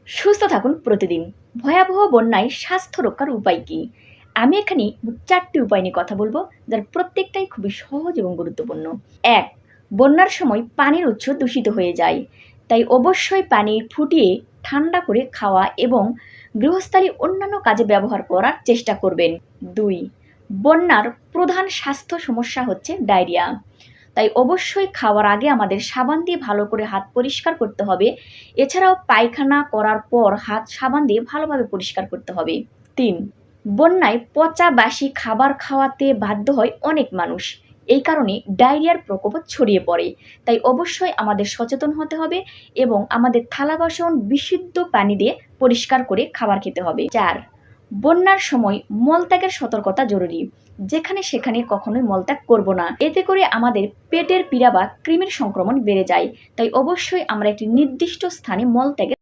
সুস্থ থাকুন প্রতিদিন। ভয়াবহ বন্যায় স্বাস্থ্য রক্ষার উপায় কী? আমি এখানে মোট ৪ টি উপায় নিয়ে কথা বলব, যার প্রত্যেকটাই খুবই সহজ এবং গুরুত্বপূর্ণ। ১. বন্যার সময় পানির উৎস দূষিত হয়ে যায়। তাই অবশ্যই পানি ফুটিয়ে ঠান্ডা করে খাওয়া এবং গৃহস্থালী অন্যান্য কাজে ব্যবহার করার চেষ্টা করবেন। ২. বন্যার প্রধান স্বাস্থ্য সমস্যা হচ্ছে ডায়রিয়া। তাই অবশ্যই খাওয়ার আগে আমাদের সাবান দিয়ে ভালো করে হাত পরিষ্কার করতে হবে। এছাড়াও পায়খানা করার পর হাত সাবান দিয়ে ভালোভাবে পরিষ্কার করতে হবে। ৩. বন্যায় পচা বাসি খাবার খাওয়াতে বাধ্য হয় অনেক মানুষ। এই কারণে ডায়রিয়ার প্রকোপও ছড়িয়ে পড়ে। তাই অবশ্যই আমাদের সচেতন হতে হবে এবং আমাদের থালা বাসন বিশুদ্ধ পানি দিয়ে পরিষ্কার করে খাবার খেতে হবে। ৪. বন্যার সময় মলত্যাগের সতর্কতা জরুরি। যেখানে সেখানে কখনোই মলত্যাগ করব না। এতে করে আমাদের পেটের পীড়া বা কৃমির সংক্রমণ বেড়ে যায়। তাই অবশ্যই আমরা একটি নির্দিষ্ট স্থানে মলত্যাগের